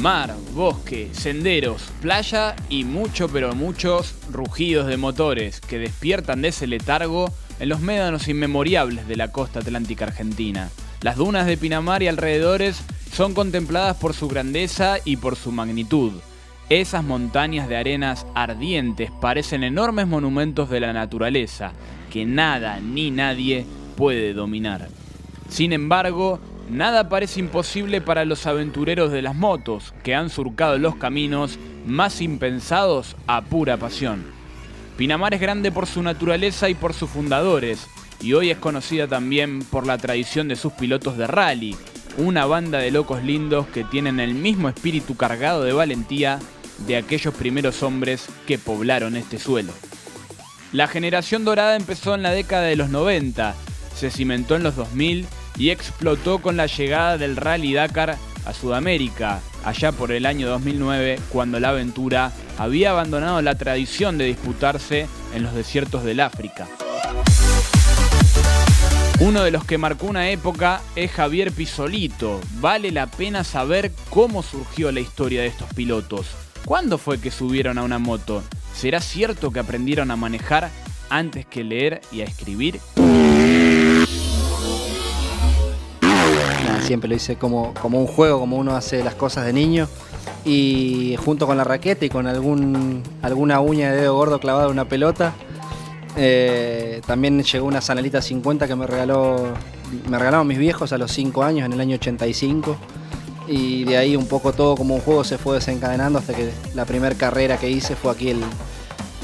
Mar, bosque, senderos, playa y mucho pero muchos rugidos de motores que despiertan de ese letargo en los médanos inmemorables de la costa atlántica argentina. Las dunas de Pinamar y alrededores son contempladas por su grandeza y por su magnitud. Esas montañas de arenas ardientes parecen enormes monumentos de la naturaleza que nada ni nadie puede dominar. Sin embargo, nada parece imposible para los aventureros de las motos que han surcado los caminos más impensados a pura pasión. Pinamar es grande por su naturaleza y por sus fundadores, y hoy es conocida también por la tradición de sus pilotos de rally, una banda de locos lindos que tienen el mismo espíritu cargado de valentía de aquellos primeros hombres que poblaron este suelo. La generación dorada empezó en la década de los 90, se cimentó en los 2000 y explotó con la llegada del Rally Dakar a Sudamérica, allá por el año 2009, cuando la aventura había abandonado la tradición de disputarse en los desiertos del África. Uno de los que marcó una época es Javier Pisolito. Vale la pena saber cómo surgió la historia de estos pilotos. ¿Cuándo fue que subieron a una moto? ¿Será cierto que aprendieron a manejar antes que leer y a escribir? Siempre lo hice como un juego, como uno hace las cosas de niño. Y junto con la raqueta y con alguna uña de dedo gordo clavada en una pelota, también llegó una Zanelita 50 que me regalaron mis viejos a los 5 años, en el año 85. Y de ahí un poco todo como un juego se fue desencadenando hasta que la primera carrera que hice fue aquí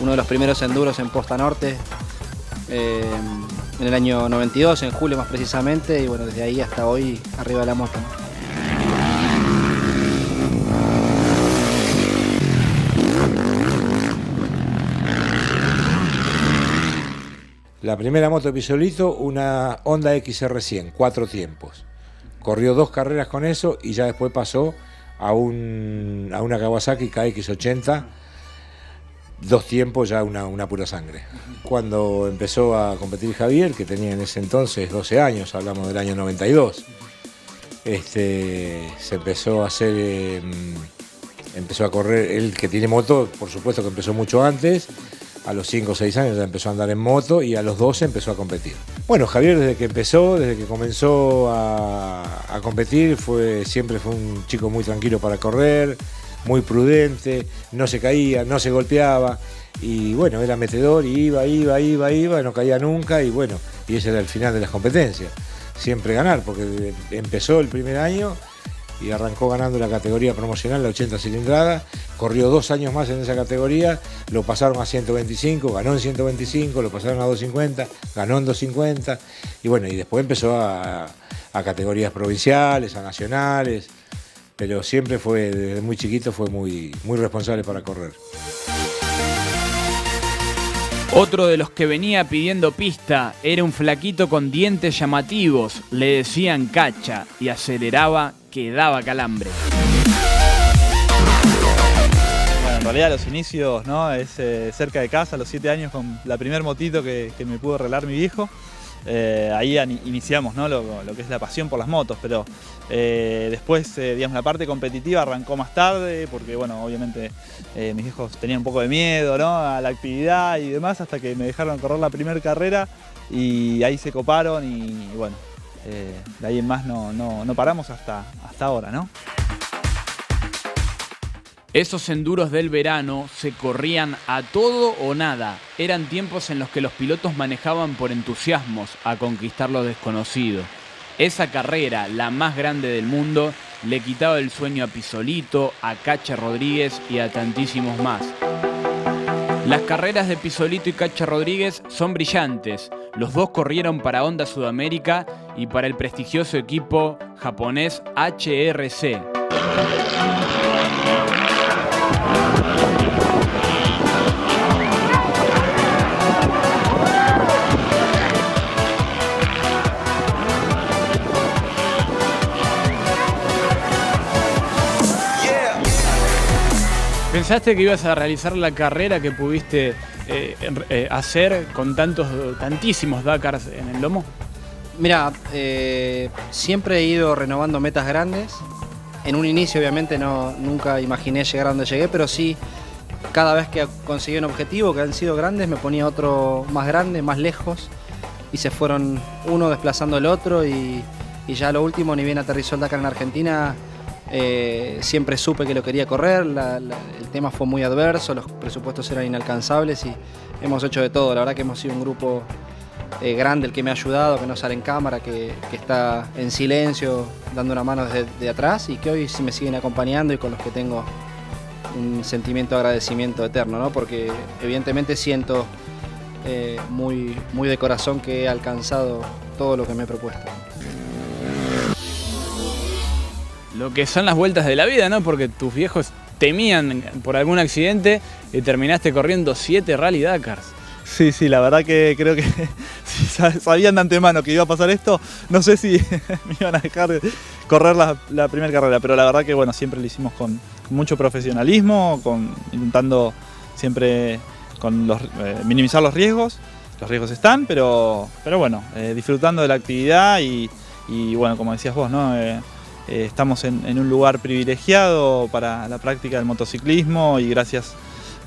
uno de los primeros enduros en Posta Norte, en el año 92, en julio más precisamente, y bueno, desde ahí hasta hoy arriba de la moto. La primera moto de Pisolito, una Honda XR100, 4 tiempos. Corrió 2 carreras con eso y ya después pasó a una Kawasaki KX80, 2 tiempos, ya una pura sangre. Cuando empezó a competir Javier, que tenía en ese entonces 12 años, hablamos del año 92, se empezó a hacer, empezó a correr, él que tiene moto, por supuesto que empezó mucho antes. A los 5 o 6 años ya empezó a andar en moto y a los 12 empezó a competir. Bueno, Javier desde que comenzó a competir siempre fue un chico muy tranquilo para correr, muy prudente, no se caía, no se golpeaba y bueno, era metedor y iba, no caía nunca y bueno, y ese era el final de las competencias. Siempre ganar, porque empezó el primer año y arrancó ganando la categoría promocional, la 80 cilindrada, corrió 2 años más en esa categoría, lo pasaron a 125, ganó en 125, lo pasaron a 250, ganó en 250, y bueno, y después empezó a categorías provinciales, a nacionales, pero siempre fue, desde muy chiquito, fue muy responsable para correr. Otro de los que venía pidiendo pista era un flaquito con dientes llamativos, le decían Cacha, y aceleraba que daba calambre. Bueno, en realidad los inicios, ¿no? Es cerca de casa, a los 7 años, con la primer motito que me pudo regalar mi viejo. Ahí iniciamos, ¿no? lo que es la pasión por las motos, pero después, digamos, la parte competitiva arrancó más tarde, porque bueno, obviamente mis hijos tenían un poco de miedo, ¿no? A la actividad y demás, hasta que me dejaron correr la primera carrera y ahí se coparon y bueno, de ahí en más no paramos hasta ahora, ¿no? Esos enduros del verano se corrían a todo o nada. Eran tiempos en los que los pilotos manejaban por entusiasmos a conquistar lo desconocido. Esa carrera, la más grande del mundo, le quitaba el sueño a Pisolito, a Cacha Rodríguez y a tantísimos más. Las carreras de Pisolito y Cacha Rodríguez son brillantes. Los dos corrieron para Honda Sudamérica y para el prestigioso equipo japonés HRC. ¿Pensaste que ibas a realizar la carrera que pudiste hacer con tantísimos Dakars en el lomo? Mira, siempre he ido renovando metas grandes en un inicio obviamente nunca imaginé llegar a donde llegué, pero sí, cada vez que conseguí un objetivo, que han sido grandes, me ponía otro más grande, más lejos, y se fueron uno desplazando el otro, y ya lo último, ni bien aterrizó el Dakar en Argentina, siempre supe que lo quería correr, el tema fue muy adverso, los presupuestos eran inalcanzables y hemos hecho de todo. La verdad que hemos sido un grupo grande, el que me ha ayudado, que no sale en cámara, que está en silencio, dando una mano desde atrás, y que hoy sí me siguen acompañando y con los que tengo un sentimiento de agradecimiento eterno, ¿no? Porque evidentemente siento muy de corazón que he alcanzado todo lo que me he propuesto. Lo que son las vueltas de la vida, ¿no? Porque tus viejos temían por algún accidente y terminaste corriendo 7 Rally Dakars. Sí, la verdad que creo que si sabían de antemano que iba a pasar esto, no sé si me iban a dejar correr la primera carrera, pero la verdad que bueno, siempre lo hicimos con mucho profesionalismo, intentando siempre minimizar los riesgos. Los riesgos están, pero bueno, disfrutando de la actividad y bueno, como decías vos, ¿no? Estamos en un lugar privilegiado para la práctica del motociclismo y gracias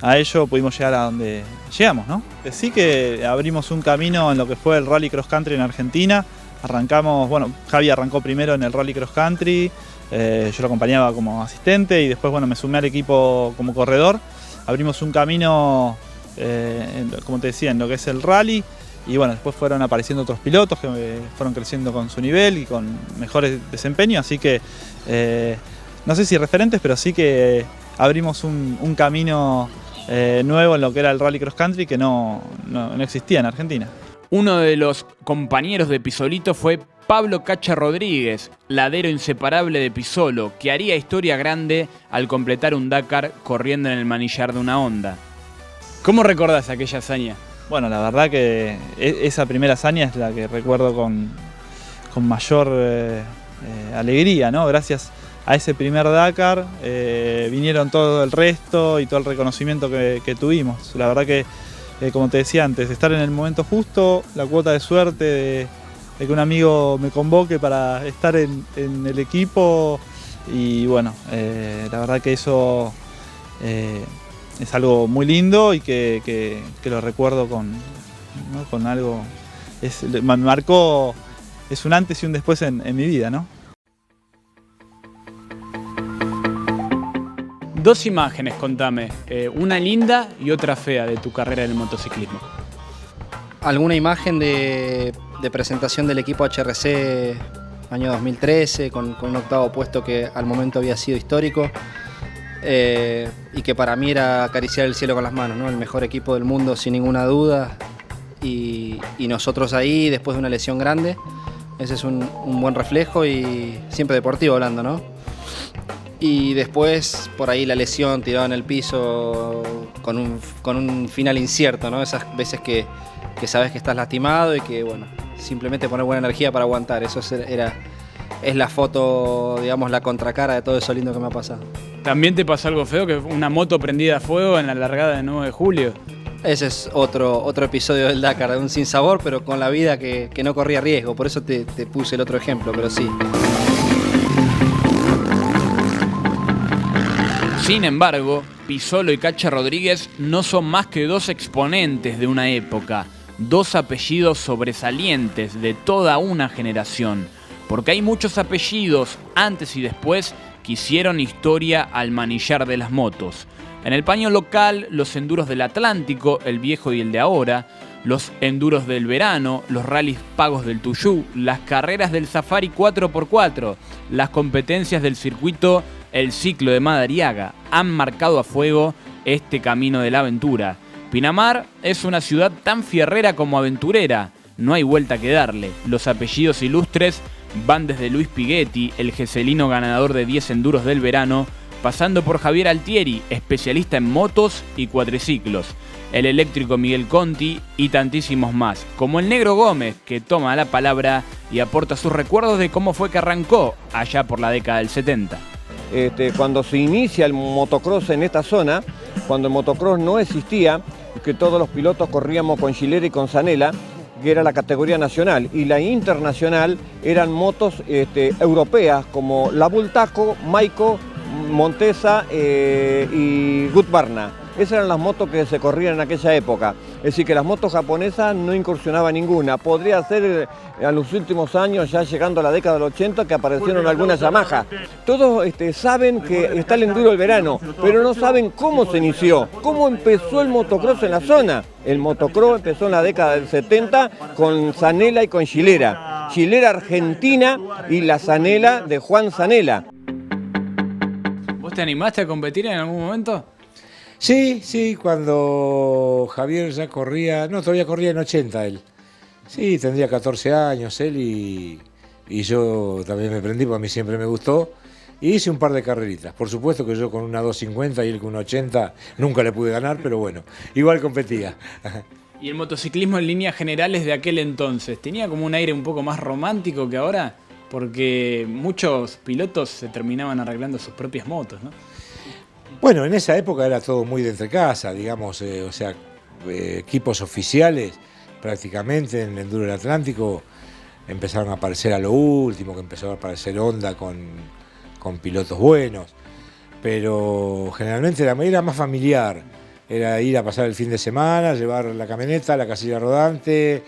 a ello pudimos llegar a donde llegamos, ¿no? Sí que abrimos un camino en lo que fue el Rally Cross Country en Argentina. Arrancamos, bueno, Javi arrancó primero en el Rally Cross Country, yo lo acompañaba como asistente y después, bueno, me sumé al equipo como corredor. Abrimos un camino, como te decía, en lo que es el rally. Y bueno, después fueron apareciendo otros pilotos que fueron creciendo con su nivel y con mejores desempeños, así que no sé si referentes, pero sí que abrimos un camino nuevo en lo que era el Rally Cross Country que no existía en Argentina. Uno de los compañeros de Pisolito fue Pablo Cacha Rodríguez, ladero inseparable de Pisolo, que haría historia grande al completar un Dakar corriendo en el manillar de una Honda. ¿Cómo recordás aquella hazaña? Bueno, la verdad que esa primera hazaña es la que recuerdo con mayor alegría, ¿no? Gracias a ese primer Dakar vinieron todo el resto y todo el reconocimiento que tuvimos. La verdad que, como te decía antes, estar en el momento justo, la cuota de suerte de que un amigo me convoque para estar en el equipo y bueno, la verdad que eso es algo muy lindo y que lo recuerdo con algo, me marcó, es un antes y un después en mi vida, ¿no? Dos imágenes, contame, una linda y otra fea de tu carrera en el motociclismo. Alguna imagen de presentación del equipo HRC año 2013 con un octavo puesto que al momento había sido histórico. Y que para mí era acariciar el cielo con las manos, ¿no? El mejor equipo del mundo sin ninguna duda y nosotros ahí después de una lesión grande. Ese es un buen reflejo y siempre deportivo hablando, ¿no? Y después por ahí la lesión tirado en el piso con un final incierto, ¿no? Esas veces que sabes que estás lastimado y que bueno, simplemente poner buena energía para aguantar. Eso es la foto, digamos, la contracara de todo eso lindo que me ha pasado. ¿También te pasó algo feo, que una moto prendida a fuego en la largada de 9 de julio? Ese es otro episodio del Dakar, de un sinsabor, pero con la vida que no corría riesgo. Por eso te puse el otro ejemplo, pero sí. Sin embargo, Pisolo y Cacha Rodríguez no son más que dos exponentes de una época, dos apellidos sobresalientes de toda una generación, porque hay muchos apellidos antes y después que hicieron historia al manillar de las motos. En el paño local, los enduros del Atlántico, el viejo y el de ahora, los enduros del verano, los rallies pagos del Tuyú, las carreras del Safari 4x4, las competencias del circuito El Ciclo de Madariaga, han marcado a fuego este camino de la aventura. Pinamar es una ciudad tan fierrera como aventurera, no hay vuelta que darle. Los apellidos ilustres van desde Luis Pighetti, el geselino ganador de 10 enduros del verano, pasando por Javier Altieri, especialista en motos y cuatriciclos, el eléctrico Miguel Conti y tantísimos más, como el Negro Gómez, que toma la palabra y aporta sus recuerdos de cómo fue que arrancó allá por la década del 70. Cuando se inicia el motocross en esta zona, cuando el motocross no existía, que todos los pilotos corríamos con Gilera y con Zanella, que era la categoría nacional, y la internacional eran motos europeas como la Bultaco, Maico, Montesa y Husqvarna. Esas eran las motos que se corrían en aquella época. Es decir, que las motos japonesas no incursionaba ninguna. Podría ser en los últimos años, ya llegando a la década del 80, que aparecieron algunas Yamaha. Todos saben que está el enduro del verano, pero no saben cómo se inició, cómo empezó el motocross en la zona. El motocross empezó en la década del 70 con Zanella y con Gilera. Gilera argentina y la Zanella de Juan Zanella. ¿Vos te animaste a competir en algún momento? Sí, cuando Javier ya corría, no, todavía corría en 80 él. Sí, tendría 14 años él y yo también me prendí, porque a mí siempre me gustó. Y hice un par de carreritas. Por supuesto que yo con una 250 y él con una 80 nunca le pude ganar, pero bueno, igual competía. ¿Y el motociclismo en líneas generales de aquel entonces tenía como un aire un poco más romántico que ahora? Porque muchos pilotos se terminaban arreglando sus propias motos, ¿no? Bueno, en esa época era todo muy de entrecasa, digamos, equipos oficiales prácticamente en el Enduro del Atlántico empezaron a aparecer a lo último, que empezó a aparecer Honda con pilotos buenos, pero generalmente era más familiar, era ir a pasar el fin de semana, llevar la camioneta, la casilla rodante,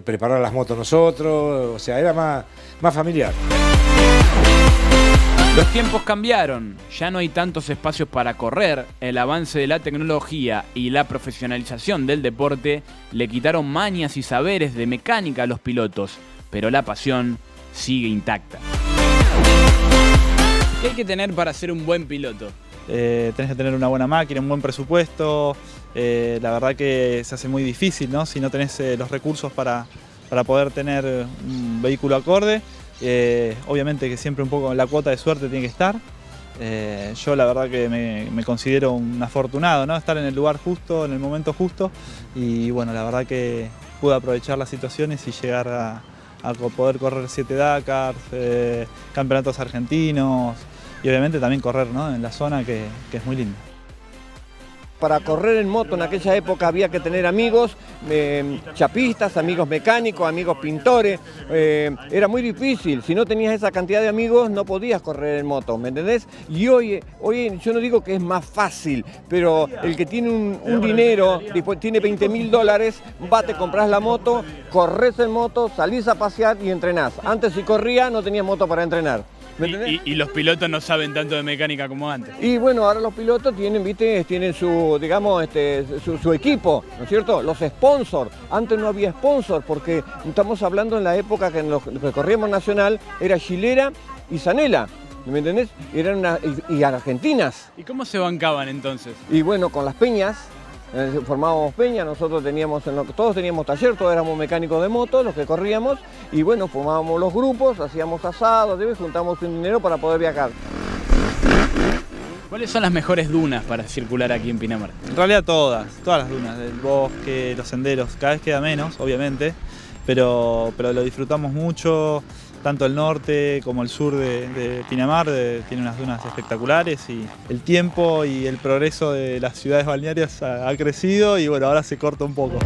preparar las motos nosotros, o sea, era más familiar. Los tiempos cambiaron, ya no hay tantos espacios para correr, el avance de la tecnología y la profesionalización del deporte le quitaron mañas y saberes de mecánica a los pilotos, pero la pasión sigue intacta. ¿Qué hay que tener para ser un buen piloto? Tenés que tener una buena máquina, un buen presupuesto, la verdad que se hace muy difícil, ¿no? Si no tenés los recursos para poder tener un vehículo acorde. Obviamente que siempre un poco la cuota de suerte tiene que estar. Yo la verdad que me considero un afortunado, ¿no? Estar en el lugar justo, en el momento justo, y bueno, la verdad que pude aprovechar las situaciones y llegar a poder correr 7 Dakars, campeonatos argentinos y obviamente también correr, ¿no? En la zona que es muy linda. Para correr en moto en aquella época había que tener amigos chapistas, amigos mecánicos, amigos pintores. Era muy difícil, si no tenías esa cantidad de amigos no podías correr en moto, ¿me entendés? Y hoy yo no digo que es más fácil, pero el que tiene un dinero, tiene $20.000, te compras la moto, corres en moto, salís a pasear y entrenás. Antes si corría no tenías moto para entrenar. Y los pilotos no saben tanto de mecánica como antes. Y bueno, ahora los pilotos tienen su, digamos, su equipo, ¿no es cierto? Los sponsors. Antes no había sponsors porque estamos hablando en la época que en los que corríamos nacional era Gilera y Zanella, ¿me entendés? Y argentinas. ¿Y cómo se bancaban entonces? Y bueno, con las peñas. Formábamos peña, nosotros todos teníamos taller, todos éramos mecánicos de moto, los que corríamos, y bueno, formábamos los grupos, hacíamos asados, juntamos un dinero para poder viajar. ¿Cuáles son las mejores dunas para circular aquí en Pinamar? En realidad todas las dunas, el bosque, los senderos, cada vez queda menos, obviamente, pero lo disfrutamos mucho. Tanto el norte como el sur de Pinamar tiene unas dunas espectaculares y el tiempo y el progreso de las ciudades balnearias ha crecido y bueno, ahora se corta un poco.